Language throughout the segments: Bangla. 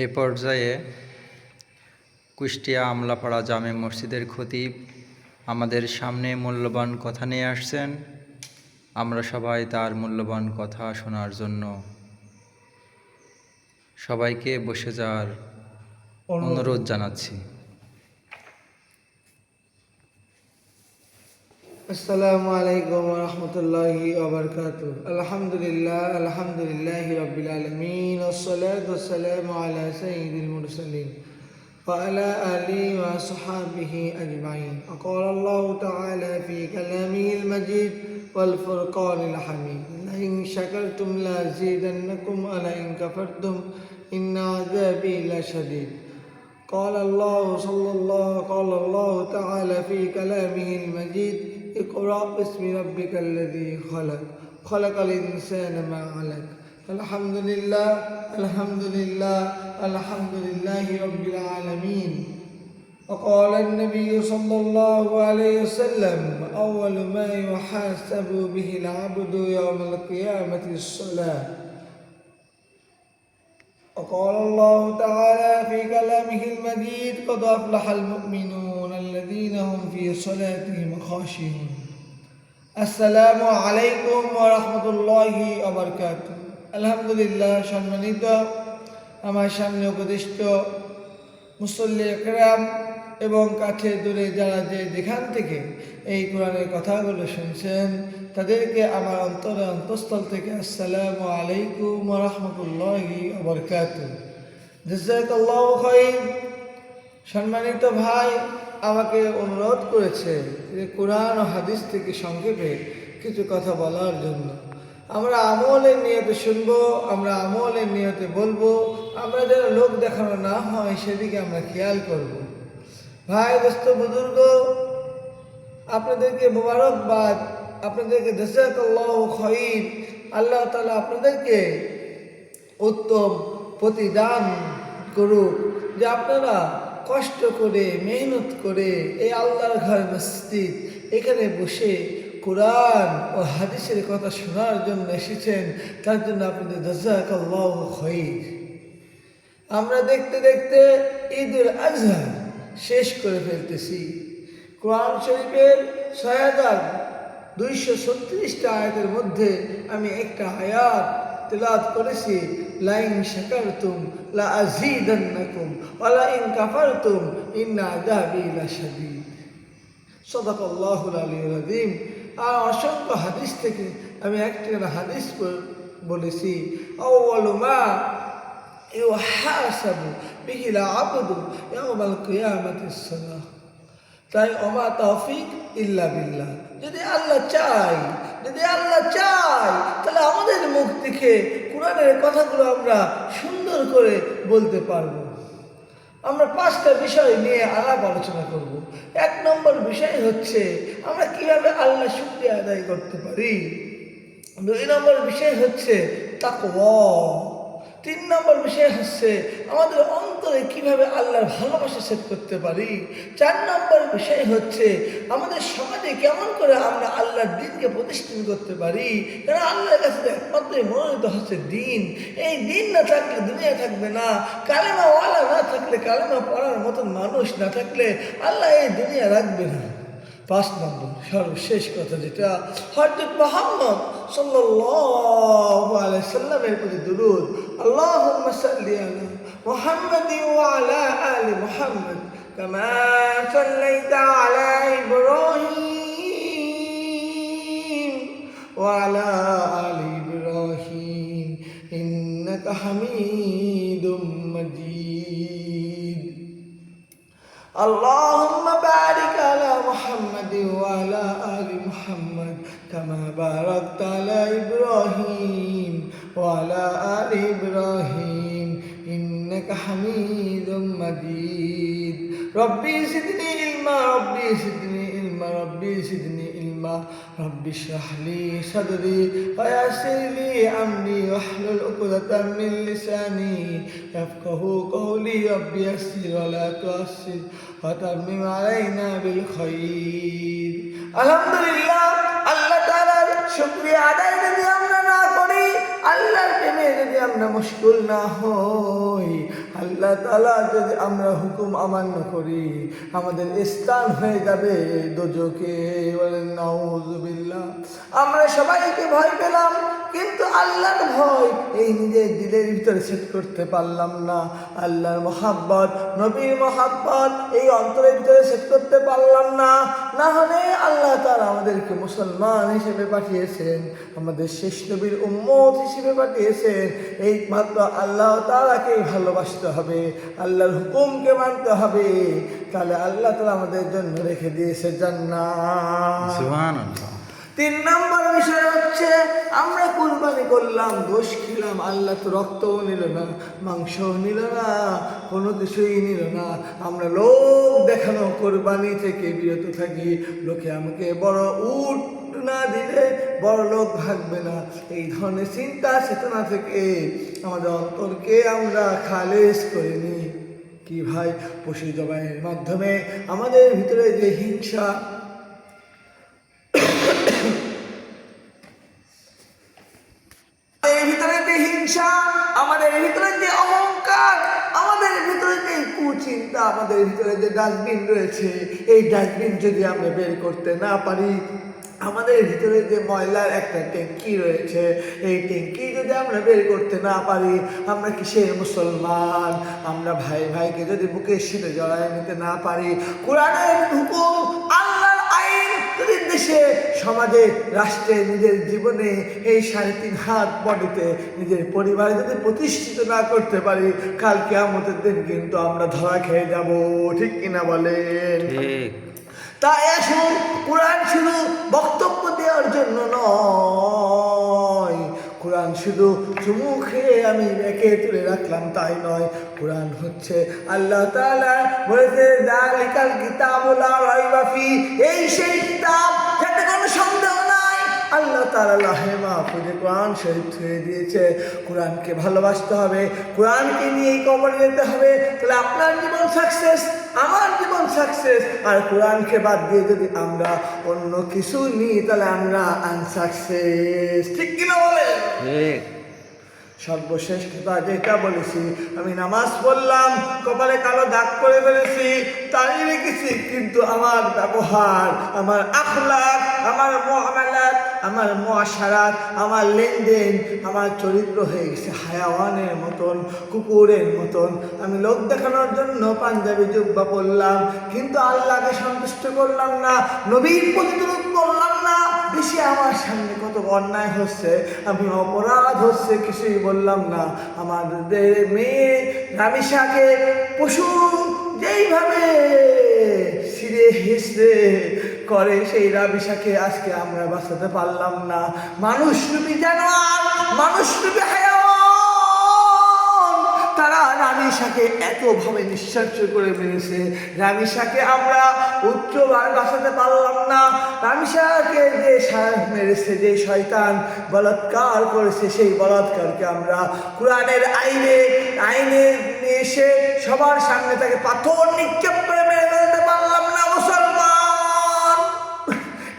এ পর্যায়ে কুষ্টিয়া আমলাপাড়া জামে মসজিদের খতিব আমাদের সামনে মূল্যবান কথা নিয়ে আসছেন। আমরা সবাই তার মূল্যবান কথা শোনার জন্য সবাইকে বসে যাওয়ার অনুরোধ জানাচ্ছি। আসসালামু আলাইকুম ওয়া রাহমাতুল্লাহি ওয়া বারাকাতুহু। আলহামদুলিল্লাহি রাব্বিল আলামিন ওয়াসসালাতু ওয়াসসালামু আলা সাইয়্যিদিল মুরসালিন ওয়া আলা আলিহি ওয়া আসহাবিহি আজমাইন। ক্বালা আল্লাহু তাআলা ফি কালামিহিল মাজিদ ওয়াল ফুরকানিল হামিদ। লাইন শাকারতুম লাযিদান্নাকুম ওয়া লাইন কাফারতুম ইন্না আযাবি লাশাদীদ। قال الله تعالى في كلامه المجيد اقرأ باسم ربك الذي خلق الإنسان ما علق. الحمد لله رب العالمين. وقال النبي صلى الله عليه وسلم أول ما يحاسب به العبد يوم القيامة الصلاة. وقال الله تعالى في كلامه المجيد قد أفلح المؤمنون الذين هم في صلاتهم خاشعون. السلام عليكم ورحمة الله وبركاته. আলহামদুলিল্লাহ, সম্মানিত আমার সামনে উপদিষ্ট মুসল্লি একরাম এবং কাছে দূরে যারা যেখান থেকে এই কোরআনের কথাগুলো শুনছেন তাদেরকে আমার অন্তঃস্থল থেকে আসসালামু আলাইকুম ওয়া রাহমাতুল্লাহি ওয়া বারাকাতুহু। জাযাকাল্লাহু খাইর। সম্মানিত ভাই আমাকে অনুরোধ করেছে যে কোরআন ও হাদিস থেকে সংক্ষেপে কিছু কথা বলার জন্য। আমরা আমলের নিয়তে শুনবো, আমরা আমলের নিয়তে বলবো, আমরা যেন লোক দেখানো না হয় সেদিকে আমরা খেয়াল করব। ভাই দোস্ত বুজুর্গ, আপনাদেরকে মোবারকবাদ, আপনাদেরকে জাযাকাল্লাহু খাইর। আল্লাহ তাআলা আপনাদেরকে উত্তম প্রতিদান করুক যে আপনারা কষ্ট করে মেহনত করে এই আল্লাহর ঘর মসজিদ এখানে বসে কোরআন ও হাদিসের কথা শোনার জন্য এসেছেন, তার জন্য আপনাদের জাযাকাল্লাহু খাইর। আমরা দেখতে দেখতে ঈদুল আজহা শেষ করে ফেলতেছি। কোরআন শরীফের ৬,২৩৬টা আয়াতের মধ্যে আমি একটা আয়াত তেলাওয়াত করেছি, লাইন শাকারতুম লা আযীদান্নাকুম ওয়া লাইন কাফারতুম ইন্না আযাবি লাশাদীদ। সাদাকাল্লাহুল আলিয়্যুল আযীম। আর অসংখ্য হাদিস থেকে আমি একটা হাদিস বলেছি, আউয়ালু মা ইউহাসাবু বিহিল আবদু ইয়াওমাল কিয়ামাতিস সালাহ। তাই ওমা তৌফিক ইল্লা বিল্লাহ। যদি আল্লাহ চাই তাহলে আমাদের মুখ থেকে কোরআনের কথাগুলো আমরা সুন্দর করে বলতে পারবো। আমরা 5টা বিষয় নিয়ে আলাপ আলোচনা করব। 1 নম্বর বিষয় হচ্ছে আমরা কিভাবে আল্লাহ শুকরিয়া আদায় করতে পারি। 2 নম্বর বিষয় হচ্ছে তাকওয়া। 3 নম্বর বিষয় হচ্ছে আমাদের অন্তরে কিভাবে আল্লাহর ভালোবাসা সেট করতে পারি। 4 নম্বর বিষয় হচ্ছে আমাদের সমাজে কেমন করে আমরা আল্লাহর দ্বীনকে প্রতিষ্ঠিত করতে পারি। কারণ আল্লাহর কাছে একমাত্রই মনোনীত হচ্ছে দ্বীন। এই দ্বীন না থাকলে দুনিয়া থাকবে না। কালেমাওয়ালা না থাকলে, কালেমা পড়ার মতন মানুষ না থাকলে আল্লাহ এই দুনিয়া রাখবে না। 5 নম্বর সর্বশেষ কথা, যেটা হযরত মুহাম্মদ সাল্লাল্লাহু আলাইহি সাল্লামের প্রতি দুরূদ। আল্লাহুম্মা সাল্লি আলা মুহাম্মাদিন ওয়া আলা আলি মুহাম্মাদ কামা সাল্লাইতা আলা ইব্রাহিম ওয়া আলা আলি ইব্রাহিম ইন্নাকা হামিদুম মাজিদ। আল্লাহুম্মা বারিক আলা মুহাম্মাদিন ওয়া আলা আলি মুহাম্মাদ কামা বারাকতা আলা ইব্রাহিম ওয়া আলা আলি ইব্রাহিম ইন্নাকা হামিদুম মাজিদ। রব্বি জিদনি ইলমা, রব্বি জিদনি ইলমা, রব্বি জিদনি ইলমা, রব্বি ইশরাহ লি সাদরি ওয়া ইয়াসসির লি আমরি ওয়াহলুল উকদাতাম মিন লিসানি ইয়াফকাহু কওলি। রব্বি ইয়াসসির ওয়া লা তুআসসির ওয়া তাম্মিম আলাইনা বিল খাইর। আলহামদুলিল্লাহ, আল্লাহ তাআলার শুকরিয়া আদায় যদি আমরা না করি, আল্লাহর প্রেমে যদি আমরা মশগুল না হই, আল্লাহ তাআলা যদি আমরা হুকুম অমান্য করি আমাদের স্থান হয়ে যাবে দোজখে। বলেন নাউযুবিল্লাহ। আমরা সবাইকে ভয় পেলাম, কিন্তু আল্লাহর ভয় এই নিজের দিলের ভিতরে সেট করতে পারলাম না। আল্লাহর মহাব্বত, নবীর মহাব্বত এই অন্তরের ভিতরে সেট করতে পারলাম না। না হলে আল্লাহ তাআলা আমাদেরকে মুসলমান হিসেবে পাঠিয়েছেন, আমাদের শেষ নবীর উম্মত হিসেবে পাঠিয়েছেন। এই মাত্র আল্লাহ তাআলাকেই ভালোবাসতে হবে, আল্লাহর হুকুমকে মানতে হবে, তাহলে আল্লাহ তাআলা আমাদের জন্য রেখে দিয়েছে জান্নাত। সুবহানাল্লাহ। 3 নম্বর বিষয় হচ্ছে আমরা কুরবানি করলাম, গোশ খেলাম, আল্লাহ তো রক্তও নিল না, মাংসও নিল না, কোনো কিছুই নিল না। আমরা লোক দেখানো কোরবানি থেকে বিরত থাকি। লোকে আমাকে বড় উট না দিলে বড় লোক ভাগবে না, এই ধরনের চিন্তা চেতনা থেকে আমাদের অন্তরকে আমরা খালেজ করে নিই। কি ভাই, পশু জবাইয়ের মাধ্যমে আমাদের ভিতরে যে হিংসা, আমাদের ভিতরে যে অহংকার, আমাদের ভিতরে যে কুচিন্তা, আমাদের ভিতরে যে ডাস্টবিন রয়েছে, এই ডাস্টবিন যদি আমরা বের করতে না পারি, আমাদের ভিতরে যে ময়লার একটা ট্যাঙ্কি রয়েছে, এই ট্যাঙ্কি যদি আমরা বের করতে না পারি, আমরা কিসের মুসলমান? আমরা ভাই ভাইকে যদি বুকের সাথে জড়ায় নিতে না পারি, কোরআনের হুকুম, আল্লাহর আইন যদি দেশে, সমাজে, রাষ্ট্রে, নিজের জীবনে এই 3.5 হাত বডিতে নিজের পরিবারে যদি প্রতিষ্ঠিত না করতে পারি, কাল কিয়ামতের দিন কিন্তু আমরা ধরা খেয়ে যাব। ঠিক কিনা বলেন? ঠিক। তাই আসুন, কোরআন শুধু বক্তব্য দেওয়ার জন্য নয়, কোরআন শুধু চুমু খেয়ে আমি রেখে তুলে রাখলাম তাই নয়। কোরআন হচ্ছে আল্লাহ তাআলা বলেছে যালিকাল কিতাবু লা রাইবা ফি, এই সেই কিতাব যাতে কোনো সন্দেহ নাই। আল্লাহ তাআলা লাহে মাহফুজে কোরআন শরীফ ছুঁয়ে দিয়েছে। কোরআনকে ভালোবাসতে হবে, কোরআনকে নিয়েই কবরে যেতে হবে, তাহলে আপনার জীবন সাকসেস, আমার জীবন সাকসেস। আর কোরআনকে বাদ দিয়ে যদি আমরা অন্য কিছু নিই, তাহলে আমরা আনসাকসেস। ঠিক কিনা বলে? ঠিক। সর্বশেষ কথা যেটা বলেছি, আমি নামাজ পড়লাম, কপালে কালো দাগ করে ফেলেছি, তাই রেখেছি, কিন্তু আমার ব্যবহার, আমার আখলাক, আমার মুআমালাত, আমার মুআশারাত, আমার লেনদেন, আমার চরিত্র হয়ে গেছে হায়াওয়ানের মতন, কুকুরের মতন। আমি লোক দেখানোর জন্য পাঞ্জাবি জুব্বা পরলাম, কিন্তু আল্লাহকে সন্তুষ্ট করলাম না, নবীর প্রতিরোধ করলাম না। বেশি আমার সামনে কত অন্যায় হচ্ছে, আমি অপরাধ হচ্ছে, কিছুই বললাম না। আমাদের মেয়ে রামিসাকে পশু যেইভাবে ছিঁড়ে হিসড়ে করে, সেই রামিসাকে আজকে আমরা বাঁচাতে পারলাম না। মানুষরূপী জানোয়ার, মানুষরূপী হায়াওয়ান, তারা রামিসাকে এতভাবে নিঃশ্বাস করে মেরেছে, রামিসাকে আমরা উচ্চবার বাঁচাতে পারলাম না। রামিসাকে যে মেরেছে, যে শয়তান বলাৎকার করেছে, সেই বলাৎকারকে আমরা কোরআনের আইনে নিয়ে এসে সবার সামনে তাকে পাথর নিক্ষেপ করে মেরে ফেলতে পারলাম না। মুসলমান,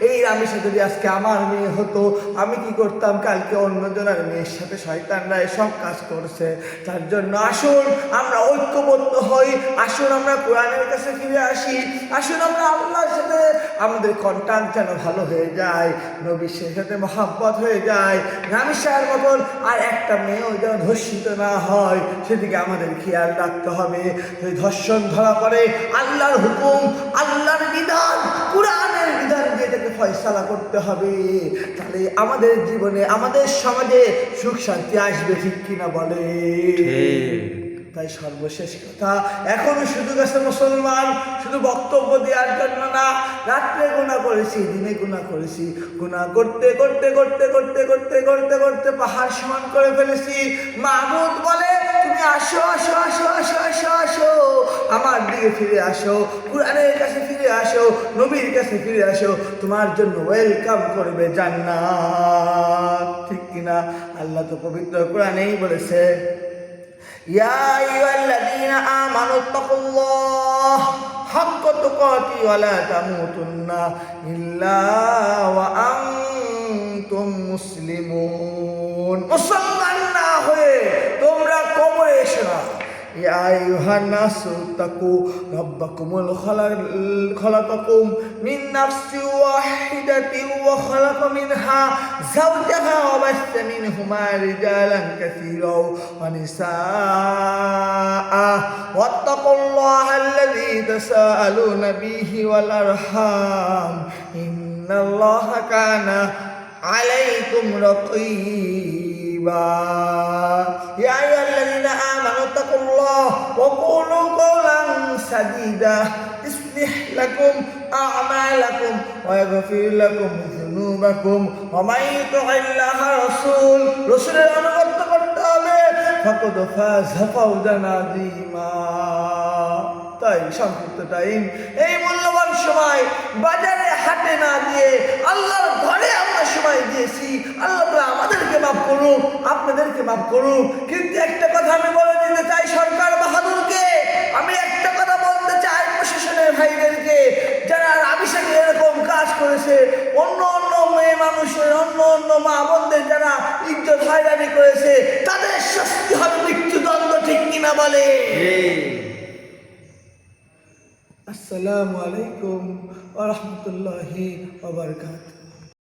এই রামিসা যদি আজকে আমার মেয়ে হতো, আমি কি করতাম? কালকে অন্যজনের মেয়ের সাথে শয়তানরা এসব কাজ করছে। তার জন্য আসুন আমরা ঐক্যবদ্ধ হই, আসুন আমরা কোরআনের কাছে ফিরে আসি, আসুন আমরা আল্লাহর সাথে আমাদের কন্টাক্ট যেন ভালো হয়ে যায়, নবীর সাথে মহাব্বত হয়ে যায়, রামিসার মতন আর একটা মেয়েও যেন ধর্ষিত না হয়, সেদিকে আমাদের খেয়াল রাখতে হবে। যদি ধর্ষণ ধরা পড়ে, আল্লাহর হুকুম, আল্লাহর বিধান, কোরআনের বিধান দিয়ে তাকে ফয়সালা করতে হবে, তাহলে আমাদের জীবনে, আমাদের সমাজে সুখ শান্তি আসবে। ঠিক কিনা বলে? তাই সর্বশেষ কথা, এখনো সুযোগ আছে মুসলমান, শুধু বক্তব্য দেওয়ার জন্য না। রাত্রে গুনাহ করেছি, দিনে গুনাহ করেছি, গুনাহ করতে করতে করতে করতে করতে করতে করতে পাহাড় সমান করে ফেলেছি। মাহমুদ বলে, তুমি আসো আসো আসো আসো আসো আসো, আমার দিকে ফিরে আসো, কোরআনের কাছে ফিরে আসো, নবীর কাছে ফিরে আসো, তোমার জন্য ওয়েলকাম করবে জান্নাত। ঠিক কিনা? আল্লাহ তো পবিত্র কোরআনেই বলেছে, ইয়া আইয়ুহাল্লাযীনা আমানু তাকুল্লাহ হাক্কা তুকাতি ওয়া লা তামুতুন্না ইল্লা ওয়া আনতুম মুসলিমুন। মুসলমান না হয়ে তোমরা কবরে এসো না, ইয়া আইয়ুহান নাসু তাকু রাব্বাকুমুল খালাকাকুম মিন নাফসিন ওয়াহিদাতিন ওয়া খালাকা মিনহা যাওজাহা ওয়া বাসসা মিনহুমা রিজালান কাসীরান ওয়া নিসাআ ওয়াত্তাকুল্লাহা আল্লাযী তাসাআলুনা বিহি ওয়াল আরহাম ইন্নাল্লাহা কানা আলাইকুম রাকীবা ইয়া আইয়ুহাল্লাযীনা আমানু তাকুল্লাহ ওয়া কুলু কওলান সাদীদা ইসলিহ লাকুম আ'মালাকুম ওয়া ইয়াগফির লাকুম যুনুবাকুম ওয়া মান ইউতি'ল্লাহা রাসূলের অনুগত করতে হবে ফাকাদ ফাযা ফাওজান আযীমা। তাই সংক্ষিপ্ত টাইম, এই মূল্যবান সময় বাজারে হাটে না দিয়ে আল্লাহর ঘরে আমরা সময় দিয়েছি। আল্লাহ তাআলা আমাদেরকে মাফ করুক, আপনাদেরকে মাফ করুক। কিন্তু একটা কথা আমি বলে দিতে চাই সরকার বাহাদুরকে, আমি একটা কথা বলতে চাই প্রশাসনের ভাইদেরকে, যারা আবিষাকে এরকম কাজ করেছে, অন্য অন্য মেয়ে মানুষের, অন্য অন্য মা বোনদের যারা ইজ্জত হয়রানি করেছে, তাদের শাস্তি হবে মৃত্যুদণ্ড, ঠিক কিনা বলে? আসসালামু আলাইকুম ওয়া রাহমাতুল্লাহি ওয়া বারাকাতুহু।